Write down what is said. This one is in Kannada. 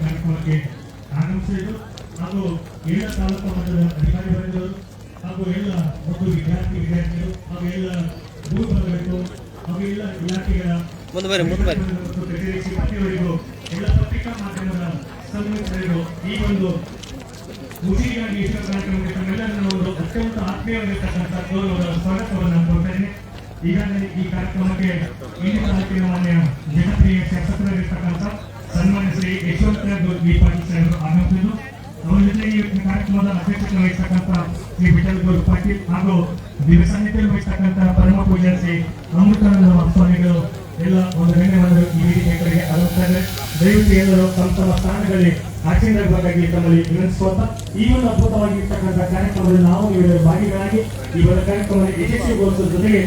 ಕಾರ್ಯಕ್ರಮಕ್ಕೆ ಆಗಮಿಸಿದರು ಹಾಗೂ ಎಲ್ಲ ತಾಲೂಕು ಮಟ್ಟದ ಅಧಿಕಾರಿಗಳು ಹಾಗೂ ಎಲ್ಲ ಮತ್ತು ವಿದ್ಯಾರ್ಥಿಗಳು ಹಾಗೂ ಎಲ್ಲ ಭೂಪರಬೇಕು ಹಾಗೂ ಎಲ್ಲ ಇಲಾಖೆಗಳ ಸಿಬ್ಬಂದಿಯವರಿಗೂ ಎಲ್ಲ ಪತ್ರಿಕಾ ಮಾಧ್ಯಮದ ಸಂಘಟನೆಗಳು ಈ ಒಂದು ಉಸಿರಿಗಾಗಿ ಈಶ್ವರ ಕಾರ್ಯಕ್ರಮಕ್ಕೆ ತಮ್ಮೆಲ್ಲರನ್ನು ಒಂದು ಅತ್ಯಂತ ಆತ್ಮೀಯವಾಗಿರ್ತಕ್ಕಂಥ ಗೌರವದ ಸ್ವಾಗತವನ್ನು ಕೊಡ್ತೇನೆ. ಈಗಾಗಲೇ ಈ ಕಾರ್ಯಕ್ರಮಕ್ಕೆ ಇಂದಿನ ತಾಲೂಕಿನ ಮಾನ್ಯ ಜನಪ್ರಿಯ ಶಾಸಕರಾಗಿರ್ತಕ್ಕಂಥ ಸನ್ಮಾನ್ಯ ಶ್ರೀ ಯಶವಂತ ಬಿ ಪಾಟೀಲ್ ಸಾಹೇಬರು ಆಗಮಿಸಿದ್ದು, ಅವರ ಜೊತೆಗೆ ಈ ಕಾರ್ಯಕ್ರಮದ ಅಧ್ಯಕ್ಷತೆ ವಹಿಸತಕ್ಕಂಥ ಶ್ರೀ ವಿಠಲ್ ಗೌಡ ಪಾಟೀಲ್ ಹಾಗೂ ದಿವ್ಯ ಸಾನ್ನಿಧ್ಯ ವಹಿಸತಕ್ಕಂಥ ಪರಮ ಪೂಜ್ಯ ಶ್ರೀ ಅಮೃತಾನಂದ ಸ್ವಾಮಿಗಳು ಎಲ್ಲ ಒಂದು ಗಣ್ಯವಾದರು ಈ ವೇದಿಕೆ ಕಡೆಗೆ ಆಗಮಿಸ್ತಾರೆ. ದಯವಿಟ್ಟು ಎಲ್ಲರೂ ತಮ್ಮ ತಮ್ಮ ಸ್ಥಾನಗಳಲ್ಲಿ ಆಚರಣೆಗಾಗಿ ತಮ್ಮಲ್ಲಿ ವಿನಂತಿಸುತ್ತಾ ಈ ಒಂದು ಅದ್ಭುತವಾಗಿರ್ತಕ್ಕಂಥ ಕಾರ್ಯಕ್ರಮದಲ್ಲಿ ನಾವು ಭಾಗಿಗಳಾಗಿ ಈ ಒಂದು ಕಾರ್ಯಕ್ರಮವನ್ನು ಯಶಸ್ವಿಗೊಳಿಸುವ ಜೊತೆಗೆ